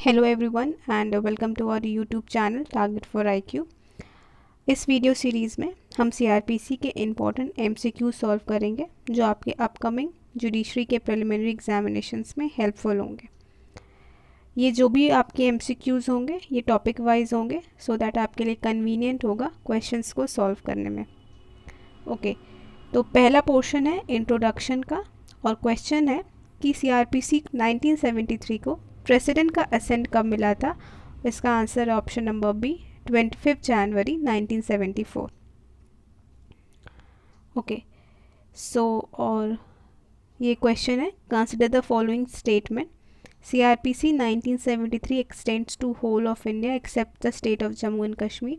Hello everyone and welcome to our YouTube channel target for IQ. इस वीडियो सीरीज़ में हम सीआरपीसी के इम्पॉर्टेंट एमसीक्यू सॉल्व करेंगे जो आपके अपकमिंग जुडिशरी के प्रिलिमिनरी एग्जामिनेशंस में हेल्पफुल होंगे। ये जो भी आपके एमसीक्यूज़ होंगे ये टॉपिक वाइज होंगे सो दैट आपके लिए कन्वीनियंट होगा क्वेश्चंस को सॉल्व करने में। ओके, तो पहला पोर्शन है इंट्रोडक्शन का और क्वेश्चन है कि सीआरपीसी 1973 को प्रेसिडेंट का असेंट कब मिला था। इसका आंसर है ऑप्शन नंबर बी 25 जनवरी 1974। ओके, सो और ये क्वेश्चन है consider the following statement CRPC 1973 extends to whole of India except the state of Jammu and Kashmir.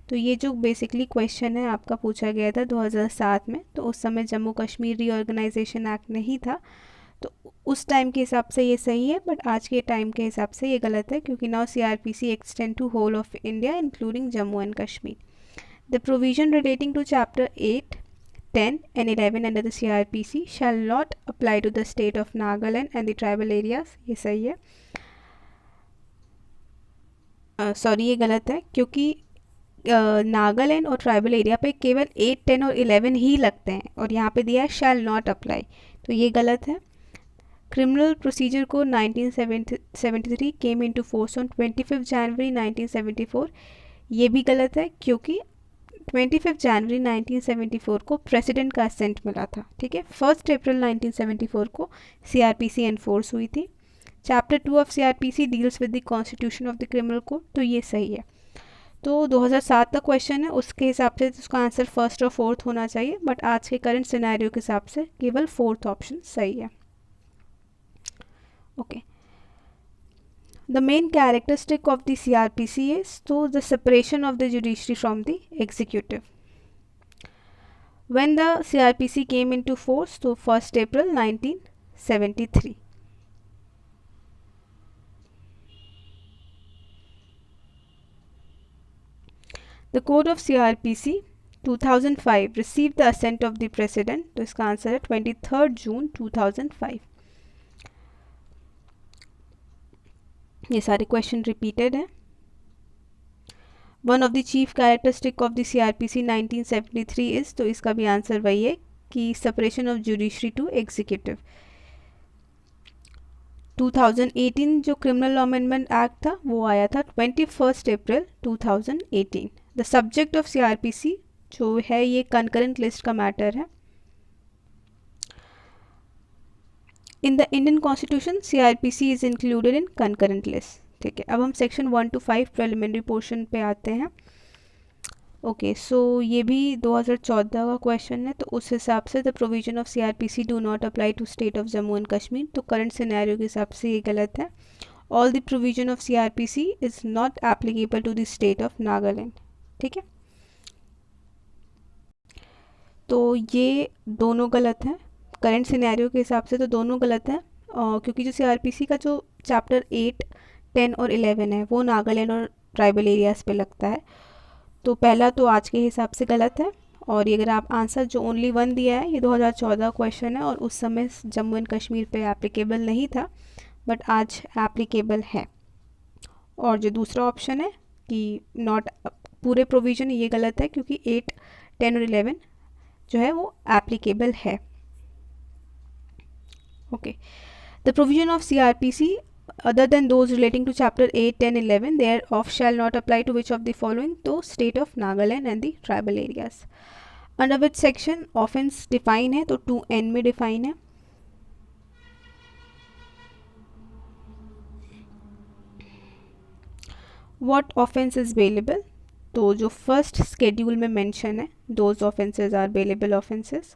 तो ये जो बेसिकली क्वेश्चन है आपका पूछा गया था 2007 में, तो उस समय जम्मू कश्मीर रीऑर्गेनाइजेशन एक्ट नहीं था, तो उस टाइम के हिसाब से ये सही है, बट आज के टाइम के हिसाब से ये गलत है क्योंकि now CRPC extend to whole of India including Jammu and Kashmir. The provision relating to chapter 8, 10 and 11 under the CRPC shall not apply to the state of Nagaland and the tribal areas। ये सही है। सॉरी ये गलत है क्योंकि नागालैंड और tribal area पे केवल 8, 10 और 11 ही लगते हैं और यहाँ पे दिया है शैल नॉट अप्लाई, तो ये गलत है। क्रिमिनल प्रोसीजर को 1973 केम इनटू फोर्स ऑन 25 जनवरी 1974, ये भी गलत है क्योंकि 25 जनवरी 1974 को प्रेसिडेंट का असेंट मिला था। ठीक है, 1 अप्रैल 1974 को सीआरपीसी एनफोर्स हुई थी। Chapter 2 of CrPC deals with the constitution of the criminal code, तो ये सही है। तो 2007 का क्वेश्चन है, उसके हिसाब से उसका आंसर फर्स्ट और फोर्थ होना चाहिए, बट आज के करंट सिनेरियो के हिसाब से केवल फोर्थ ऑप्शन सही है। Okay, the main characteristic of the CrPC is to the separation of the judiciary from the executive. When the CrPC came into force तो 1 अप्रैल 1973। The code of CRPC 2005 received the assent of the president, तो इसका answer है 23 जून 2005। ये सारे question repeated हैं। One of the chief characteristic of the CRPC 1973 is, तो इसका भी आंसर वही है कि separation of judiciary to executive. 2018 जो क्रिमिनल लॉ अमेंडमेंट एक्ट था वो आया था 21 अप्रैल 2018। द सब्जेक्ट ऑफ सीआरपीसी जो है ये कंकरेंट लिस्ट का मैटर है। In the Indian constitution CrPC is included in concurrent list. ठीक है, अब हम सेक्शन 1 to 5 प्रिलिमिनरी पोर्शन पे आते हैं। ओके, सो ये भी 2014 का क्वेश्चन है, तो उस हिसाब से the provision of CRPC do not apply to state of Jammu and Kashmir, तो करंट सिनेरियो के हिसाब से ये गलत है। All the provision of CRPC is not applicable to the state of Nagaland. ठीक है, तो ये दोनों गलत हैं करंट सिनेरियो के हिसाब से, तो दोनों गलत हैं क्योंकि जो सीआरपीसी का जो चैप्टर 8, 10 और 11 है वो नागालैंड और ट्राइबल एरियाज़ पे लगता है, तो पहला तो आज के हिसाब से गलत है। और ये अगर आप आंसर जो ओनली 1 दिया है ये 2014 क्वेश्चन है और उस समय जम्मू एंड कश्मीर पे एप्लीकेबल नहीं था, बट आज एप्लीकेबल है। और जो दूसरा ऑप्शन है कि नॉट पूरे प्रोविज़न, ये गलत है क्योंकि 8, 10 और 11 जो है वो एप्लीकेबल है। Okay, the provision of CrPC other than those relating to chapter 8, 10, 11 thereof shall not apply to which of the following, तो state of Nagaland and the tribal areas। under which section offense define है, तो 2N में define है। what offense is bailable, तो जो first schedule में mention है those offenses are bailable offenses।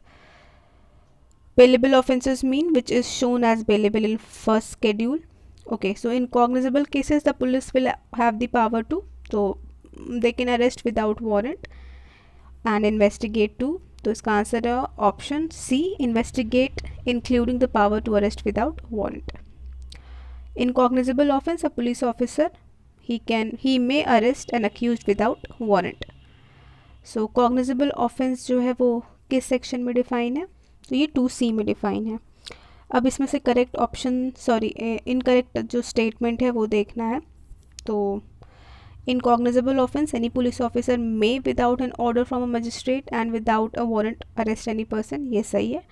bailable offenses mean which is shown as bailable in first schedule। okay, so in cognizable cases the police will have the power to, so they can arrest without warrant and investigate too, तो इसका answer है option C investigate including the power to arrest without warrant. In cognizable offence a police officer he may arrest an accused without warrant। So cognizable offence जो है वो किस section में define है, तो ये 2C में डिफाइन है। अब इसमें से करेक्ट ऑप्शन इनकरेक्ट जो स्टेटमेंट है वो देखना है। तो in cognizable offence any police officer may without an order from a magistrate and without a warrant arrest any person, ये सही है।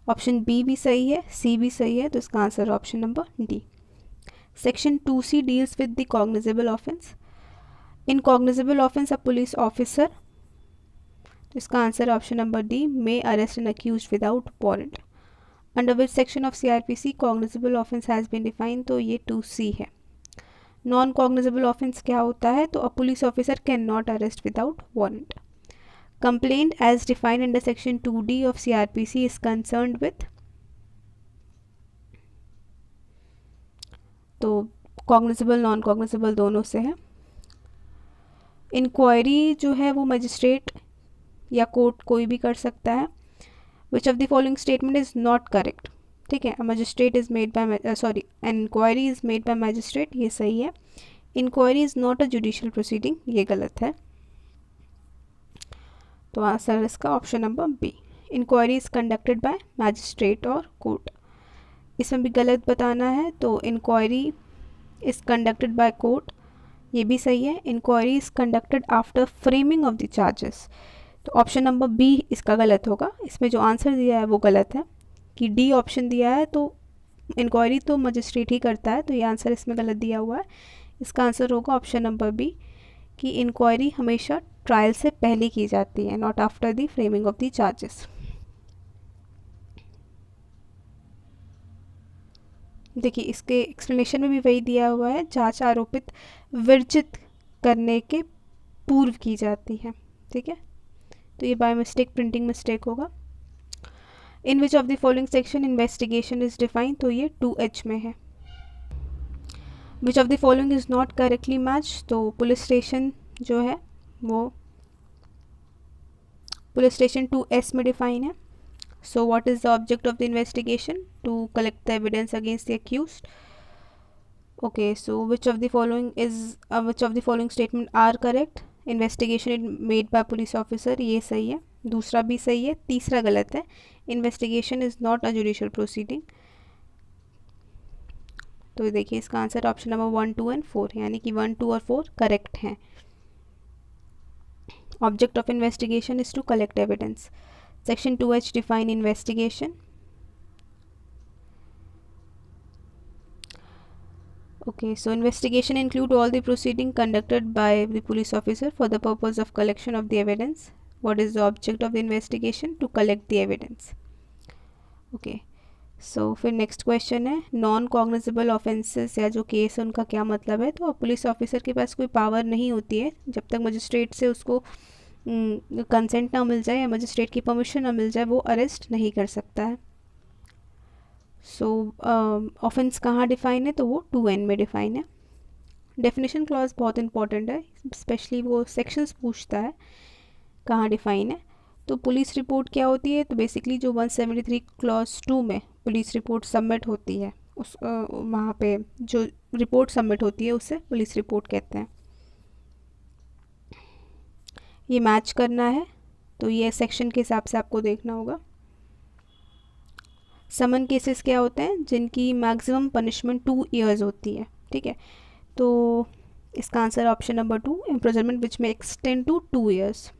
ऑप्शन बी भी सही है, सी भी सही है, तो इसका आंसर है option number D. Section 2C deals with the cognizable offence. In cognizable offence a police officer, तो इसका answer option number D, may arrest an accused without warrant. Under which section of CRPC cognizable offence has been defined, तो ये 2C है। Non cognizable offence क्या होता है, तो a police officer can not arrest without warrant. Complaint as defined under section 2D of CRPC is concerned with, तो cognizable non cognizable दोनों से है। इंक्वायरी जो है वो मजिस्ट्रेट या कोर्ट कोई भी कर सकता है। Which of the following statement is not correct, ठीक है। Magistrate is made by an inquiry is made by magistrate, ये सही है। Inquiry is not a judicial proceeding, ये गलत है। तो आंसर इसका option number B, inquiry is conducted by magistrate और कोर्ट। इसमें भी गलत बताना है, तो inquiry is conducted by court, ये भी सही है। Inquiry is conducted after framing of the charges, तो ऑप्शन नंबर बी इसका गलत होगा। इसमें जो आंसर दिया है वो गलत है, कि डी ऑप्शन दिया है तो इंक्वायरी तो मजिस्ट्रेट ही करता है, तो ये आंसर इसमें गलत दिया हुआ है। इसका आंसर होगा ऑप्शन नंबर बी, कि इंक्वायरी हमेशा ट्रायल से पहले की जाती है, not after the framing of the charges. देखिए इसके एक्सप्लेनेशन में भी वही दिया हुआ है, जांच आरोपित वर्जित करने के पूर्व की जाती है, ठीक है। तो ये बाय मिस्टेक प्रिंटिंग मिस्टेक होगा। In which of the following section investigation is defined, तो ये 2H में है। Which of the following is not correctly match, तो पुलिस स्टेशन जो है वो पुलिस स्टेशन 2S में डिफाइन है। So what is the object of the investigation, to collect the evidence against the accused. Okay, so which of the following statement are correct, investigation made by police officer, ये सही है। दूसरा भी सही है, तीसरा गलत है, investigation is not a judicial proceeding. तो देखिए इसका आंसर ऑप्शन नंबर 1, 2 एंड 4, यानी कि 1, 2 और 4 करेक्ट हैं। Object of investigation is to collect evidence. Section 2H define investigation. Okay, so investigation include all the proceeding conducted by the police officer for the purpose of collection of the evidence. What is the object of the investigation? To collect the evidence. Okay, so फिर next question है non cognizable offences या जो case है उनका क्या मतलब है। तो पुलिस ऑफिसर के पास कोई पावर नहीं होती है जब तक मजिस्ट्रेट से उसको कंसेंट ना मिल जाए या मजिस्ट्रेट की परमिशन ना मिल जाए, वो अरेस्ट नहीं कर सकता है। सो ऑफेंस कहाँ डिफाइन है, तो वो 2N में डिफाइन है। डेफिनेशन क्लॉज बहुत इंपॉर्टेंट है, स्पेशली वो सेक्शंस पूछता है कहाँ डिफाइन है। तो पुलिस रिपोर्ट क्या होती है, तो बेसिकली जो 173 क्लॉज 2 में पुलिस रिपोर्ट सबमिट होती है उस वहाँ पे जो रिपोर्ट सबमिट होती है उसे पुलिस रिपोर्ट कहते हैं। ये मैच करना है, तो ये सेक्शन के हिसाब से आपको देखना होगा। समन केसेस क्या होते हैं, जिनकी मैक्सिमम पनिशमेंट 2 ईयर्स होती है, ठीक है। तो इसका आंसर ऑप्शन नंबर 2, इम्प्रिजनमेंट विच में एक्सटेंड टू 2 ईयर्स।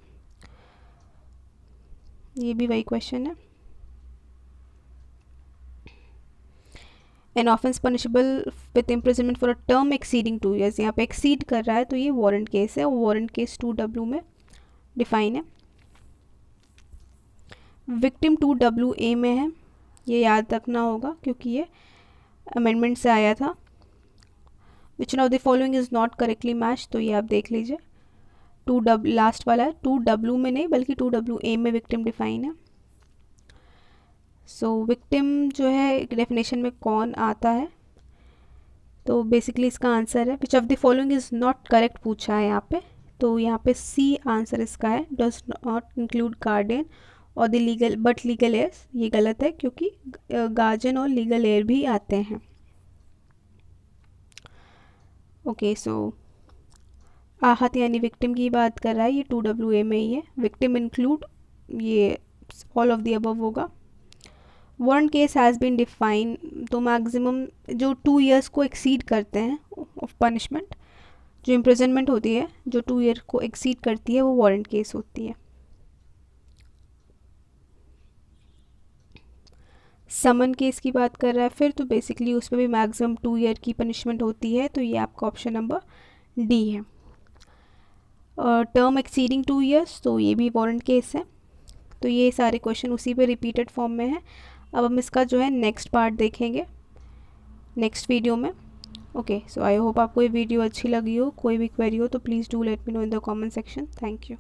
ये भी वही क्वेश्चन है। An offence punishable with imprisonment for a term exceeding 2 years, यहाँ पे एक्सीड कर रहा है तो ये वारंट केस है, और वारंट केस 2W में डिफाइन है। विक्टिम 2WA में है, ये याद रखना होगा क्योंकि ये अमेंडमेंट से आया था। विच of the following is not correctly match, तो ये आप देख लीजिए 2W लास्ट वाला है, 2W में नहीं बल्कि 2WA में विक्टिम डिफाइन है। सो विक्टिम जो है डेफिनेशन में कौन आता है, तो बेसिकली इसका आंसर है which of the following is not correct पूछा है यहाँ पे, तो यहाँ पे सी आंसर इसका है, डज नॉट इंक्लूड गार्डियन और the legal but legal heirs, ये गलत है क्योंकि गार्जियन और लीगल एयर भी आते हैं। ओके, सो आहत यानी विक्टिम की बात कर रहा है, ये 2WA में ही है। विक्टिम इंक्लूड ये ऑल ऑफ द अबव होगा। Warrant case has been define, तो मैक्सिमम जो 2 ईयर्स को एक्सीड करते हैं ऑफ पनिशमेंट, जो इम्प्रिजनमेंट होती है जो 2 ईयर को एक्सीड करती है वो वारंट केस होती है। समन केस की बात कर रहा है फिर, तो बेसिकली उसमें भी मैक्सिमम 2 ईयर की पनिशमेंट होती है, तो ये आपका ऑप्शन नंबर डी है। टर्म एक्सीडिंग 2 ईयर्स, तो ये भी वारंट केस है। तो ये सारे क्वेश्चन उसी पे रिपीटेड फॉर्म में है। अब हम इसका जो है नेक्स्ट पार्ट देखेंगे नेक्स्ट वीडियो में। ओके, सो आई होप आपको ये वीडियो अच्छी लगी हो। कोई भी क्वेरी हो तो please do let me know in the comment section. Thank you.